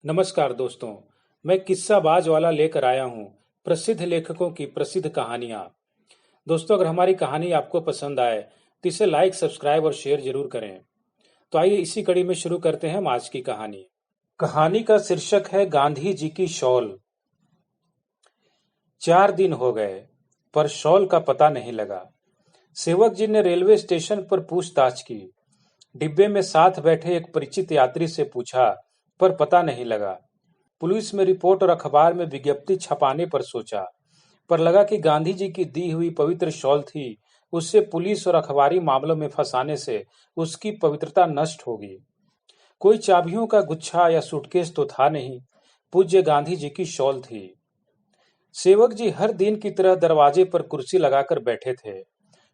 नमस्कार दोस्तों। मैं किस्साबाज वाला लेकर आया हूँ प्रसिद्ध लेखकों की प्रसिद्ध कहानियाँ। दोस्तों, अगर हमारी कहानी आपको पसंद आए तो इसे लाइक, सब्सक्राइब और शेयर जरूर करें। तो आइए इसी कड़ी में शुरू करते हैं हम आज की कहानी। कहानी का शीर्षक है गांधी जी की शॉल। 4 दिन हो गए पर शॉल का पता नहीं लगा। सेवक जी ने रेलवे स्टेशन पर पूछताछ की। डिब्बे में साथ बैठे एक परिचित यात्री से पूछा पर पता नहीं लगा। पुलिस में रिपोर्ट और अखबार में विज्ञप्ति छपाने पर सोचा, पर लगा कि गांधी जी की दी हुई पवित्र शॉल थी, उससे पुलिस और अखबारी मामलों में फंसाने से उसकी पवित्रता नष्ट होगी। कोई चाबियों का गुच्छा या सूटकेस तो था नहीं, पूज्य गांधी जी की शॉल थी। सेवक जी हर दिन की तरह दरवाजे पर कुर्सी लगाकर बैठे थे,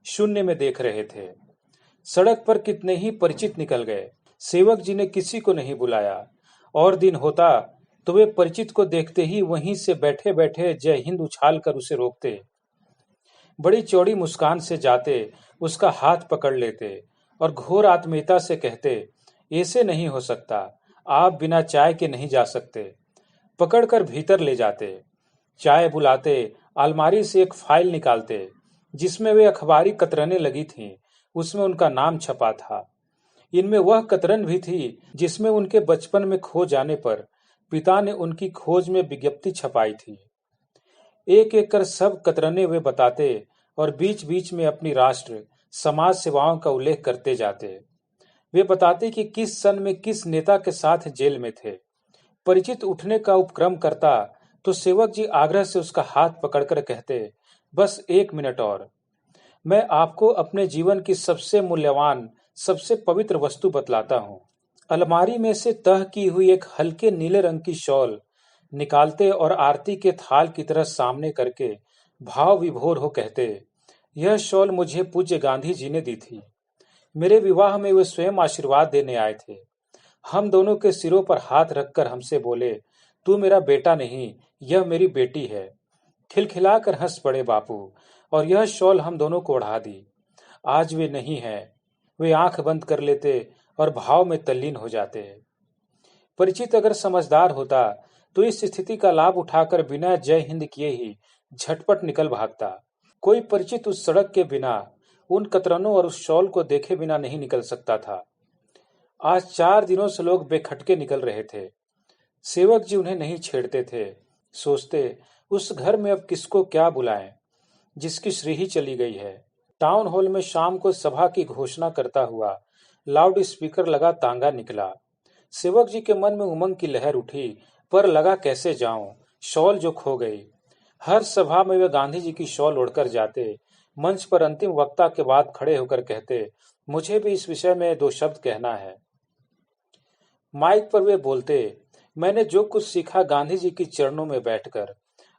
शून्य में देख रहे थे। सड़क पर कितने ही परिचित निकल गए, सेवक जी ने किसी को नहीं बुलाया। और दिन होता तो वे परिचित को देखते ही वहीं से बैठे बैठे जय हिंद उछाल कर उसे रोकते। बड़ी चौड़ी मुस्कान से जाते, उसका हाथ पकड़ लेते और घोर आत्मीयता से कहते, ऐसे नहीं हो सकता, आप बिना चाय के नहीं जा सकते। पकड़कर भीतर ले जाते, चाय बुलाते, अलमारी से एक फाइल निकालते जिसमें वे अखबारी कतरनें लगी थीं। उसमें उनका नाम छपा था। इनमें वह कतरन भी थी जिसमें उनके बचपन में खो जाने पर पिता ने उनकी खोज में विज्ञप्ति छपाई थी। एक एक कर सब कतरने वे बताते और बीच बीच में अपनी राष्ट्र समाज सेवाओं का उल्लेख करते जाते। वे बताते कि किस सन में किस नेता के साथ जेल में थे। परिचित उठने का उपक्रम करता तो सेवक जी आग्रह से उसका हाथ पकड़कर कहते, बस 1 मिनट और। मैं आपको अपने जीवन की सबसे मूल्यवान, सबसे पवित्र वस्तु बतलाता हूँ। अलमारी में से तह की हुई एक हल्के नीले रंग की शॉल निकालते और आरती के थाल की तरह सामने करके भाव विभोर हो कहते, यह शॉल मुझे पूज्य गांधी जी ने दी थी। मेरे विवाह में वे स्वयं आशीर्वाद देने आए थे। हम दोनों के सिरों पर हाथ रखकर हमसे बोले, तू मेरा बेटा नहीं, यह मेरी बेटी है। खिलखिलाकर हंस पड़े बापू और यह शॉल हम दोनों को ओढ़ा दी। आज वे नहीं है। वे आंख बंद कर लेते और भाव में तल्लीन हो जाते। परिचित अगर समझदार होता तो इस स्थिति का लाभ उठाकर बिना जय हिंद किए ही झटपट निकल भागता। कोई परिचित उस सड़क के बिना, उन कतरनों और उस शॉल को देखे बिना नहीं निकल सकता था। आज 4 दिनों से लोग बेखटके निकल रहे थे। सेवक जी उन्हें नहीं छेड़ते थे। सोचते, उस घर में अब किसको क्या बुलाएं जिसकी श्री ही चली गई है। टाउन हॉल में शाम को सभा की घोषणा करता हुआ लाउड स्पीकर लगा तांगा निकला। सेवक जी के मन में उमंग की लहर उठी, पर लगा कैसे जाऊं, शॉल जो खो गई। हर सभा में वे गांधी जी की शॉल ओढ़कर जाते। मंच पर अंतिम वक्ता के बाद खड़े होकर कहते, मुझे भी इस विषय में 2 शब्द कहना है। माइक पर वे बोलते, मैंने जो कुछ सीखा गांधी जी की चरणों में बैठकर।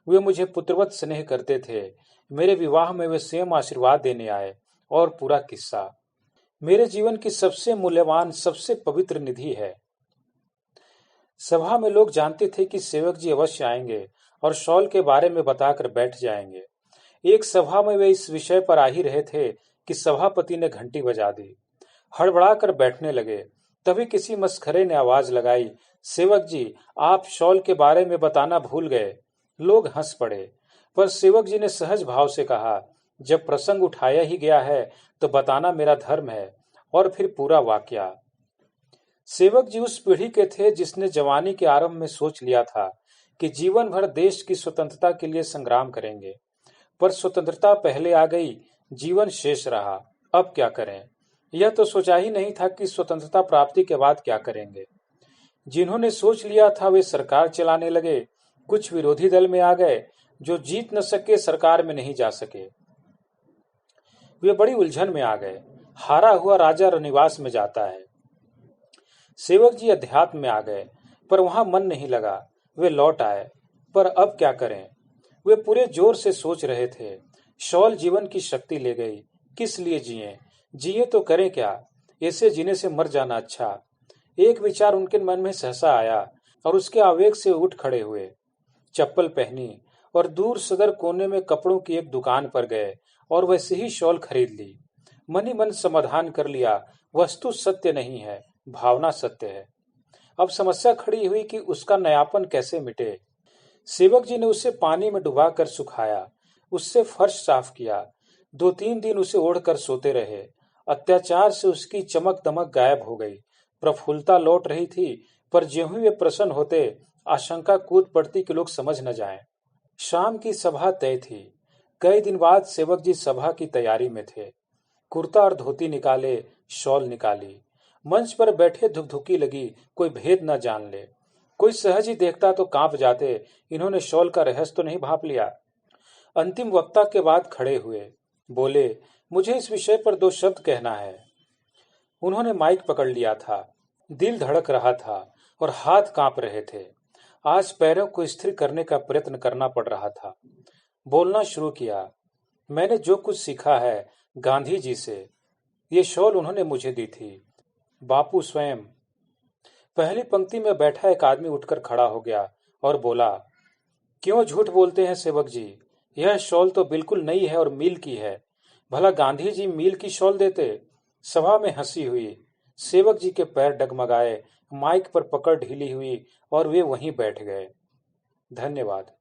वे मुझे पुत्रवत स्नेह करते थे। मेरे विवाह में वे स्वयं आशीर्वाद देने आए। और पूरा किस्सा मेरे जीवन की सबसे मूल्यवान, सबसे पवित्र निधि है। सभा में लोग जानते थे कि सेवक जी अवश्य आएंगे और शॉल के बारे में बताकर बैठ जाएंगे। एक सभा में वे इस विषय पर आ ही रहे थे कि सभापति ने घंटी बजा दी। हड़बड़ाकर बैठने लगे। तभी किसी मस्खरे ने आवाज लगाई, सेवक जी, आप शॉल के बारे में बताना भूल गए। लोग हंस पड़े, पर सेवक जी ने सहज भाव से कहा, जब प्रसंग उठाया ही गया है तो बताना मेरा धर्म है। और फिर पूरा वाकया। सेवक जी उस पीढ़ी के थे जिसने जवानी के आरंभ में सोच लिया था कि जीवन भर देश की स्वतंत्रता के लिए संग्राम करेंगे। पर स्वतंत्रता पहले आ गई, जीवन शेष रहा। अब क्या करें? यह तो सोचा ही नहीं था कि स्वतंत्रता प्राप्ति के बाद क्या करेंगे। जिन्होंने सोच लिया था वे सरकार चलाने लगे। कुछ विरोधी दल में आ गए, जो जीत न सके, सरकार में नहीं जा सके। वे बड़ी उलझन में आ गए। हारा हुआ राजा रनिवास में जाता है। सेवक जी अध्यात्म में आ गए, पर वहां मन नहीं लगा। वे लौट आए, पर अब क्या करें? वे पूरे जोर से सोच रहे थे। शॉल जीवन की शक्ति ले गई। किस लिए जिए? जिए तो करें क्या? ऐसे जीने से मर जाना अच्छा। एक विचार उनके मन में सहसा आया और उसके आवेग से उठ खड़े हुए। चप्पल पहनी और दूर सदर कोने में कपड़ों की एक दुकान पर गए और वैसे ही शॉल खरीद ली। मन ही मन समाधान कर लिया, वस्तु सत्य नहीं है, भावना सत्य है। अब समस्या खड़ी हुई कि उसका नयापन कैसे मिटे। सेवक जी ने उसे पानी में डुबाकर सुखाया, उससे फर्श साफ किया। 2-3 दिन उसे ओढ़कर सोते रहे। अत्याचार से उसकी चमक दमक गायब हो गई। प्रफुल्लता लौट रही थी, पर ज्यों ही वे प्रसन्न होते, आशंका कूद पड़ती कि लोग समझ न जाएं। शाम की सभा तय थी। कई दिन बाद सेवक जी सभा की तैयारी में थे। कुर्ता और धोती निकाले, शॉल निकाली। मंच पर बैठे धुकधुकी लगी, कोई भेद न जान ले। कोई सहज ही देखता तो कांप जाते, इन्होंने शॉल का रहस्य तो नहीं भांप लिया। अंतिम वक्ता के बाद खड़े हुए, बोले, मुझे इस विषय पर 2 शब्द कहना है। उन्होंने माइक पकड़ लिया था। दिल धड़क रहा था और हाथ कांप रहे थे। आज पैरों को स्थिर करने का प्रयत्न करना पड़ रहा था। बोलना शुरू किया, मैंने जो कुछ सीखा है गांधी जी से। ये शॉल उन्होंने मुझे दी थी, बापू स्वयं। पहली पंक्ति में बैठा एक आदमी उठकर खड़ा हो गया और बोला, क्यों झूठ बोलते हैं सेवक जी, यह शॉल तो बिल्कुल नई है और मील की है। भला गांधी जी मील की शॉल देते? सभा में हंसी हुई। सेवक जी के पैर डगमगाए, माइक पर पकड़ ढीली हुई और वे वहीं बैठ गए। धन्यवाद।